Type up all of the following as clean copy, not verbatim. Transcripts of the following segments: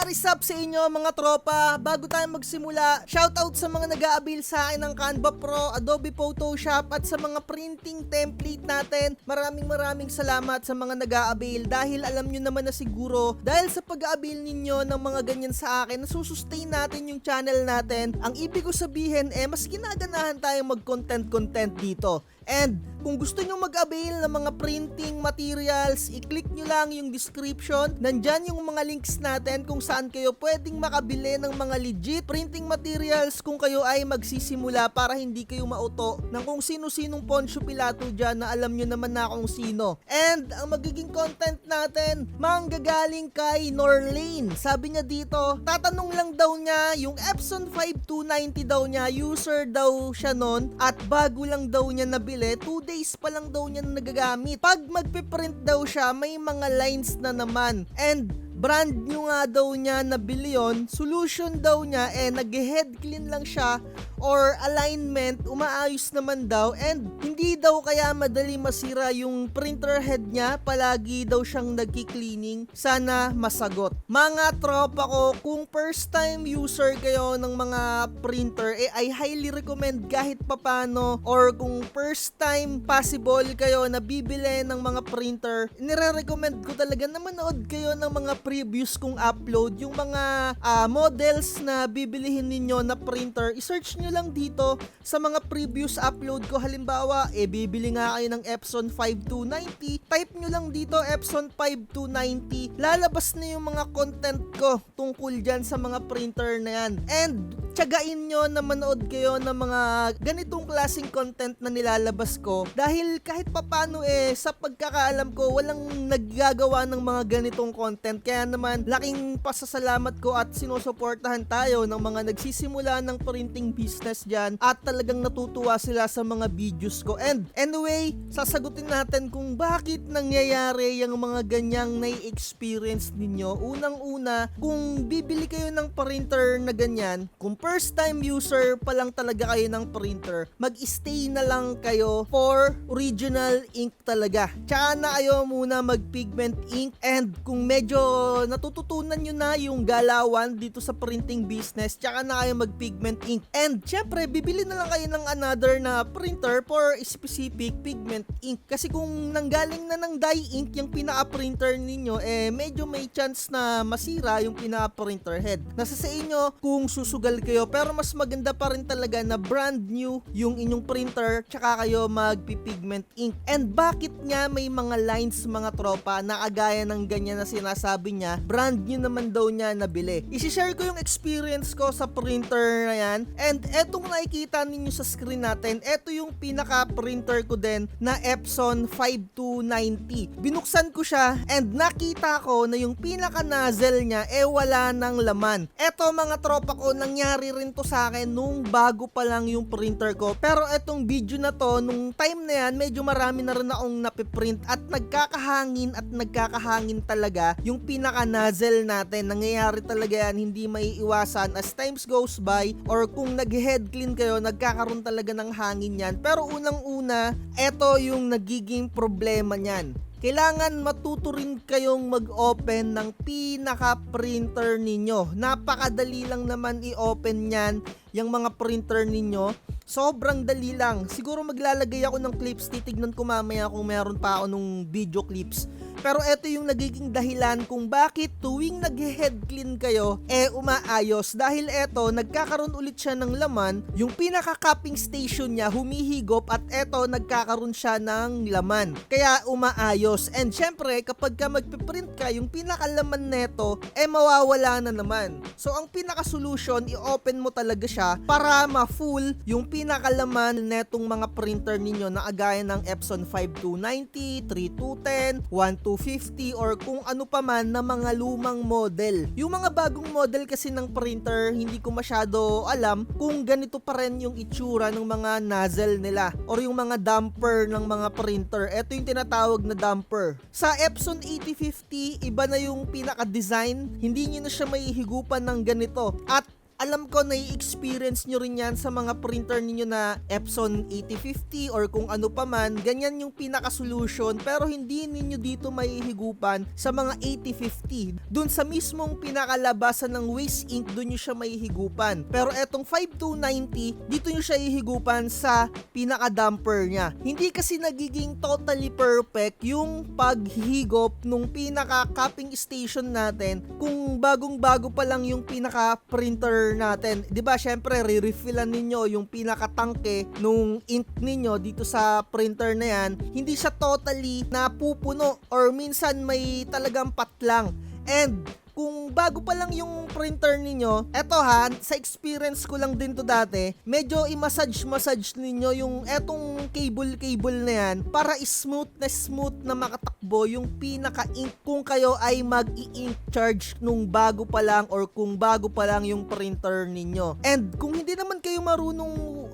What is up sa inyo mga tropa? Bago tayo magsimula, shoutout sa mga nag-a-avail sa akin ng Canva Pro, Adobe Photoshop at sa mga printing template natin. Maraming salamat sa mga nag-a-avail dahil alam nyo naman na siguro dahil sa pag-a-avail ninyo ng mga ganyan sa akin, nasusustain natin yung channel natin. Ang ibig ko sabihin mas ginaganahan tayong mag-content dito. And kung gusto nyo mag-avail ng mga printing materials, i-click nyo lang yung description. Nandyan yung mga links natin kung saan kayo pwedeng makabili ng mga legit printing materials kung kayo ay magsisimula para hindi kayo mauto ng kung sino-sinong Poncio Pilato dyan na alam nyo naman na kung sino. And ang magiging content natin, manggagaling kay Norlane. Sabi niya dito, tatanong lang daw niya yung Epson 5290 daw niya, user daw siya nun at bago lang daw niya nabili. 2 days pa lang daw niya nagagamit. Pag magpiprint daw siya, may mga lines na naman. And brand new nga daw niya nabili yun. Solution daw niya, nag-head clean lang siya or alignment, umaayos naman daw. And hindi daw kaya madali masira yung printer head niya. Palagi daw siyang nagki-cleaning. Sana masagot. Mga tropa ko, kung first time user kayo ng mga printer, I highly recommend kahit papano, or kung first time possible kayo na bibili ng mga printer, nire-recommend ko talaga na manood kayo ng mga previous kong upload, yung mga models na bibilihin ninyo na printer, i-search nyo lang dito sa mga previous upload ko. Halimbawa, bibili nga kayo ng Epson 5290, type nyo lang dito Epson 5290, lalabas na yung mga content ko tungkol dyan sa mga printer na yan. And tiyagain nyo na manood kayo ng mga ganitong klaseng content na nilalabas ko dahil kahit papano sa pagkakaalam ko walang naggagawa ng mga ganitong content, kaya naman laking pasasalamat ko at sinusuportahan tayo ng mga nagsisimula ng printing business dyan at talagang natutuwa sila sa mga videos ko. And anyway, sasagutin natin kung bakit nangyayari yung mga ganyang na-experience ninyo. Unang-una, kung bibili kayo ng printer na ganyan, kung first time user pa lang talaga kayo ng printer, mag-stay na lang kayo for original ink talaga. Tsaka na kayo muna mag-pigment ink. And kung medyo natututunan nyo na yung galawan dito sa printing business, tsaka na kayo mag-pigment ink. And syempre, bibili na lang kayo ng another na printer for specific pigment ink. Kasi kung nanggaling na ng dye ink yung pinaka-printer ninyo, medyo may chance na masira yung pinaka-printer head. Nasa sa inyo kung susugal kayo, pero mas maganda pa rin talaga na brand new yung inyong printer tsaka kayo magpipigment ink. And bakit nga may mga lines mga tropa na kagaya ng ganyan na sinasabi niya, brand new naman daw niya nabili. I-share ko yung experience ko sa printer na yan. And etong nakikita ninyo sa screen natin, eto yung pinaka-printer ko din na Epson 5290. Binuksan ko siya and nakita ko na yung pinaka-nozzle niya wala nang laman. Eto mga tropa ko, nangyari rin to sa akin nung bago pa lang yung printer ko. Pero etong video na to, nung time na yan, medyo marami na rin akong napiprint at nagkakahangin talaga yung pinaka-nozzle natin. Nangyayari talaga yan, hindi maiiwasan as times goes by, or kung nag-head clean kayo, nagkakaroon talaga ng hangin yan. Pero unang-una, eto yung nagiging problema niyan. Kailangan matuto rin kayong mag-open ng pinaka-printer ninyo. Napakadali lang naman i-open yan, yung mga printer ninyo. Sobrang dali lang. Siguro maglalagay ako ng clips, titignan ko mamaya kung meron pa ako nung video clips. Pero eto yung nagiging dahilan kung bakit tuwing nag-head clean kayo, umaayos. Dahil eto, nagkakaroon ulit siya ng laman, yung pinaka-cupping station niya humihigop at eto, nagkakaroon siya ng laman. Kaya umaayos. And syempre, kapag ka magpiprint ka, yung pinakalaman neto, mawawala na naman. So, ang pinaka-solution, i-open mo talaga siya para ma-full yung pinakalaman netong mga printer ninyo na agaya ng Epson 5290, 3210, 1250 or kung ano pa man na mga lumang model. Yung mga bagong model kasi ng printer, hindi ko masyado alam kung ganito pa rin yung itsura ng mga nozzle nila or yung mga damper ng mga printer. Ito yung tinatawag na damper. Sa Epson 8050, iba na yung pinaka-design. Hindi nyo na siya mahihigupan ng ganito. At alam ko na-experience nyo rin yan sa mga printer ninyo na Epson 8050 or kung ano pa man, ganyan yung pinaka-solution pero hindi ninyo dito mahihigupan sa mga 8050. Dun sa mismong pinakalabasan ng waste ink, dun nyo siya mahihigupan. Pero etong 5290, dito nyo siya ihigupan sa pinaka-damper niya. Hindi kasi nagiging totally perfect yung paghigop nung pinaka-cupping station natin kung bagong-bago pa lang yung pinaka-printer natin. 'Di ba? Syempre re-refillan ninyo yung pinaka-tangke nung ink ninyo dito sa printer na yan. Hindi siya totally napupuno or minsan may talagang patlang. And kung bago pa lang yung printer ninyo, eto ha, sa experience ko lang din to dati, medyo i-massage ninyo yung etong cable na yan para smooth na makatakbo yung pinaka-ink kung kayo ay mag-i-ink charge nung bago pa lang or kung bago pa lang yung printer ninyo. And kung hindi naman kayo marunong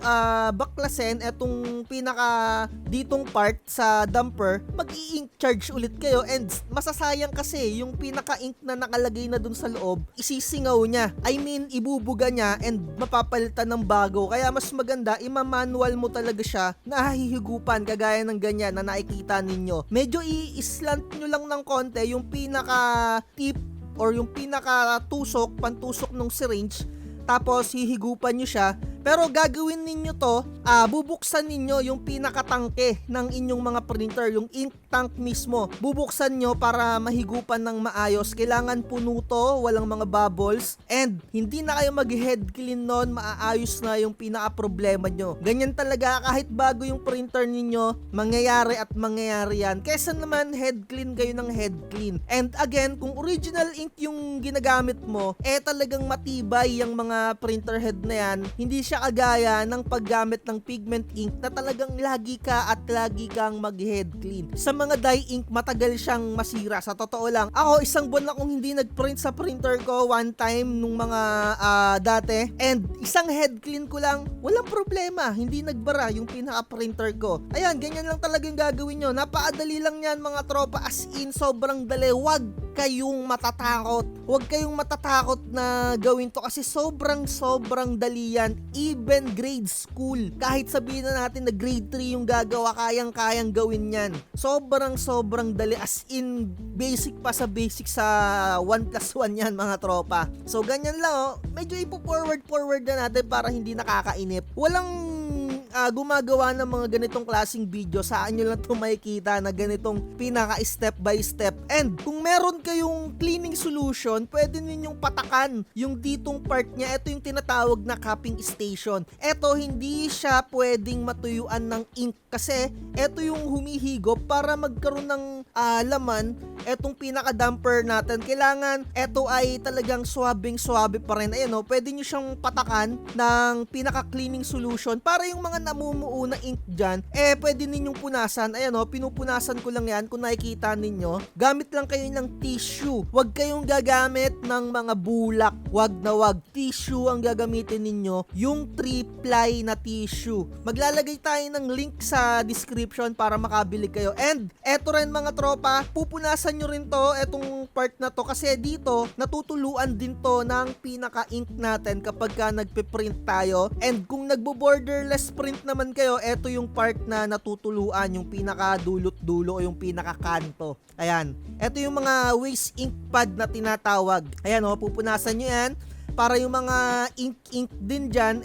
baklasin etong pinaka ditong part sa damper, mag-i-ink charge ulit kayo and masasayang kasi yung pinaka-ink na nakalagay na dun sa loob, isisingaw niya. I mean, ibubuga niya and mapapalitan ng bago. Kaya mas maganda, ima-manual mo talaga siya na hihigupan kagaya ng ganyan na nakikita ninyo. Medyo i-slant nyo lang ng konti yung pinaka-tip or yung pinaka-tusok, pantusok ng syringe, tapos hihigupan nyo siya. Pero gagawin ninyo to, bubuksan ninyo yung pinakatangke ng inyong mga printer, yung ink tank mismo. Bubuksan nyo para mahigupan ng maayos. Kailangan puno to, walang mga bubbles. And hindi na kayo mag-head clean nun, maaayos na yung pinaka-problema nyo. Ganyan talaga, kahit bago yung printer ninyo, mangyayari yan. Kesa naman head clean kayo ng head clean. And again, kung original ink yung ginagamit mo, talagang matibay yung mga printer head na yan. Hindi siya kagaya ng paggamit ng pigment ink na talagang lagi kang mag-head clean. Sa mga dye ink, matagal siyang masira. Sa totoo lang, ako isang buwan akong hindi nag-print sa printer ko one time nung mga dati, and isang head clean ko lang, walang problema, hindi nagbara yung pinaka-printer ko. Ayan, ganyan lang talaga yung gagawin nyo. Napakadali lang yan mga tropa, as in sobrang dali. Huwag kayong matatakot na gawin to kasi sobrang dali yan. Even grade school, kahit sabihin na natin na grade 3 yung gagawa, kayang gawin yan. Sobrang dali, as in basic pa sa basic sa 1+1 yan mga tropa. So ganyan lang medyo ipo-forward na natin para hindi nakakainip. Walang gumagawa ng mga ganitong klaseng video, saan nyo lang ito makikita na ganitong pinaka step by step. And kung meron kayong cleaning solution, pwede ninyong patakan yung ditong part niya. Ito yung tinatawag na cupping station. Ito, hindi siya pwedeng matuyuan ng ink kasi ito yung humihigop para magkaroon ng laman. Etong pinaka damper natin, kailangan ito ay talagang suabe pa rin. Ayan pwede nyo siyang patakan ng pinaka cleaning solution para yung mga namumuo na ink dyan, pwede ninyong punasan. Ayan pinupunasan ko lang yan kung nakikita ninyo. Gamit lang kayo ng tissue. Huwag kayong gagamit ng mga bulak. Huwag. Tissue ang gagamitin ninyo. Yung 3-ply na tissue. Maglalagay tayo ng link sa description para makabili kayo. And eto rin mga tropa, pupunasan nyo rin to, etong part na to, kasi dito natutuluan din to ng pinaka-ink natin kapag ka nagpe-print tayo. And kung nagbo-borderless print naman kayo, eto yung part na natutuluan, yung pinaka-dulot-dulo o yung pinaka-kanto. Ayan. Eto yung mga waste ink pad na tinatawag. Ayan pupunasan nyo yan para yung mga ink din dyan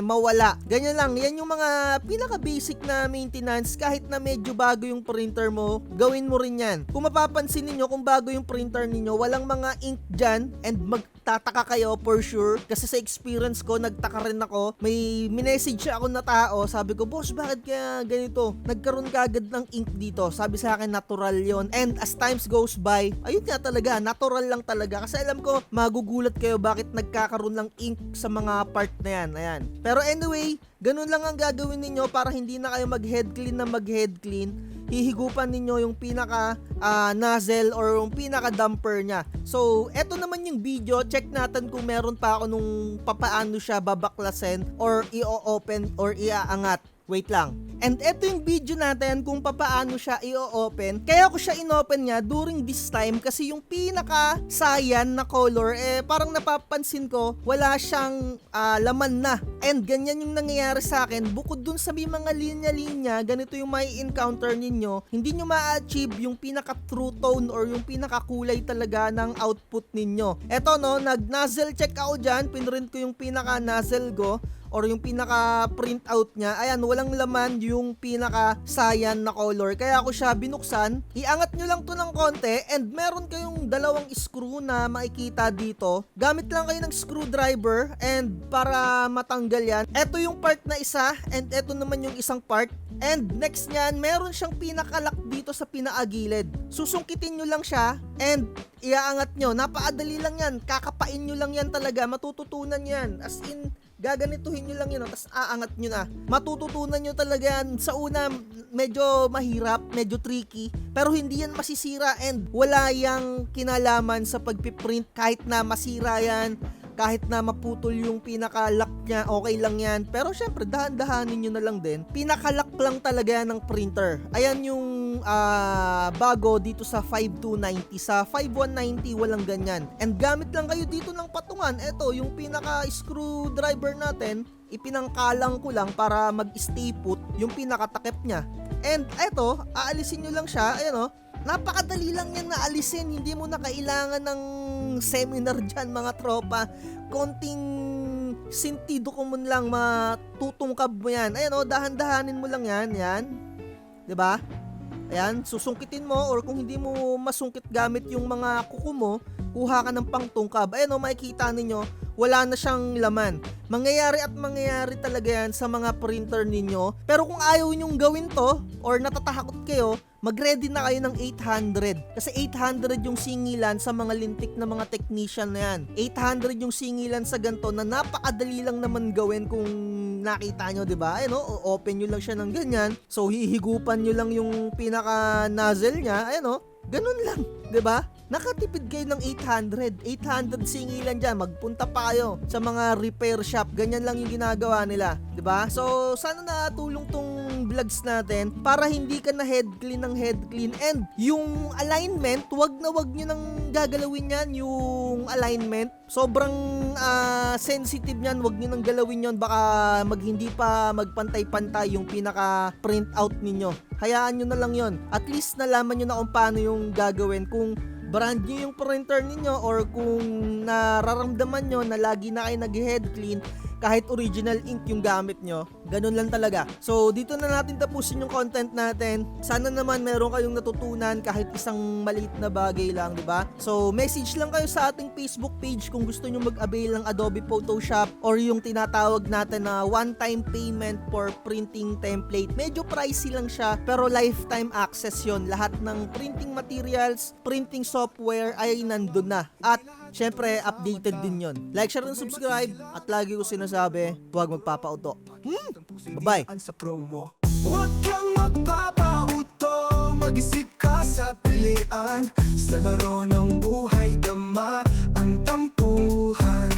mawala. Ganyan lang, yan yung mga pinaka basic na maintenance. Kahit na medyo bago yung printer mo, gawin mo rin yan. Kung mapapansin niyo kung bago yung printer niyo, walang mga ink dyan, and magtataka kayo for sure, kasi sa experience ko, nagtaka rin ako. May minessage ako na tao, sabi ko, boss, bakit kaya ganito? Nagkaroon ka agad ng ink dito. Sabi sa akin, natural yon. And as times goes by, ayun nga talaga, natural lang talaga. Kasi alam ko, magugulat kayo bakit nagkakaroon ng ink sa mga part na yan. Ayan. Pero anyway, ganun lang ang gagawin ninyo para hindi na kayo mag-head clean. Hihigupan ninyo yung pinaka nozzle or yung pinaka damper nya. So, eto naman yung video. Check natin kung meron pa ako nung papaano siya babaklasin or i-open or iaangat. Wait lang. And eto yung video natin kung papaano siya i-open. Kaya ko siya inopen nga during this time kasi yung pinaka cyan na color parang napapansin ko wala siyang laman na. And ganyan yung nangyayari sa akin. Bukod dun sa may mga linya-linya, ganito yung may encounter ninyo. Hindi nyo ma-achieve yung pinaka true tone or yung pinaka kulay talaga ng output ninyo. Eto no, nag-nozzle check ako dyan. Pinrint ko yung pinaka nozzle ko or yung pinaka print out niya. Ayan, walang laman yung pinaka cyan na color. Kaya ako siya binuksan. Iangat nyo lang to ng konti and meron kayong dalawang screw na makikita dito. Gamit lang kayo ng screwdriver and para matanggal yan. Ito yung part na isa and ito naman yung isang part. And next nyan, meron siyang pinakalock dito sa pinaagilid. Susungkitin nyo lang siya and iaangat nyo. Napakadali lang yan. Kakapain nyo lang yan talaga. Matututunan yan. As in, gaganituhin nyo lang yun, tapos aangat nyo na. Matututunan nyo talaga yan. Sa una, medyo mahirap, medyo tricky, pero hindi yan masisira and wala yang kinalaman sa pagpiprint. Kahit na masira yan, kahit na maputol yung pinaka-lock niya, okay lang yan. Pero syempre, dahan-dahanin nyo na lang din. Pinaka-lock lang talaga yan ng printer. Ayan yung bago dito sa 5290. Sa 5190, walang ganyan. And gamit lang kayo dito ng patungan. Ito, yung pinaka-screwdriver natin, ipinangkalang ko lang para mag-stay put yung pinakatakip niya. And eto, aalisin nyo lang siya. Ayan o, napakadali lang yan na alisin. Hindi mo na kailangan ng seminar dyan mga tropa. Konting sentido ko man lang matutungkab mo yan. Ayan o, dahan-dahanin mo lang yan. Yan. 'Di ba? Ayan, susungkitin mo or kung hindi mo masungkit gamit yung mga kuko mo, kuha ka ng pangtungkab. Ayan o, makikita ninyo, wala na siyang laman. Mangyayari at mangyayari talaga yan sa mga printer ninyo. Pero kung ayaw nyong gawin to or natatakot kayo, mag-ready na kayo ng 800. Kasi 800 yung singilan sa mga lintik na mga technician na yan. 800 yung singilan sa ganito na napakadali lang naman gawin kung nakita nyo, diba? Ayan o, open nyo lang siya ng ganyan. So, hihigupan nyo lang yung pinaka-nozzle niya. Ayan o, ganun lang, 'di ba? Nakatipid kayo ng 800. 800 singilan diyan. Magpunta pa kayo sa mga repair shop. Ganyan lang yung ginagawa nila, 'di ba? So, sana natulong tong vlogs natin para hindi ka na head clean ng head clean and yung alignment, wag niyo nang gagalawin yan, yung alignment. Sobrang sensitive niyan, wag niyo nang galawin yon, baka hindi pa magpantay-pantay yung pinaka print out ninyo. Hayaan nyo na lang yon. At least nalaman nyo na kung paano yung gagawin. Kung brand new yung printer ninyo or kung nararamdaman nyo na lagi na kayo nag-head clean, kahit original ink yung gamit nyo, ganun lang talaga. So, dito na natin tapusin yung content natin. Sana naman meron kayong natutunan kahit isang maliit na bagay lang, di ba? So, message lang kayo sa ating Facebook page kung gusto nyo mag-avail ng Adobe Photoshop or yung tinatawag natin na one-time payment for printing template. Medyo pricey lang siya, pero lifetime access yon. Lahat ng printing materials, printing software ay nandun na. At syempre, updated din yon. Like, share, and subscribe. At lagi ko sinasabi, huwag magpapauto. Bye-bye. Huwag kang magpapauto, mag-isip ka sa pilian. Sa laro ng buhay, dama ang tampuhan.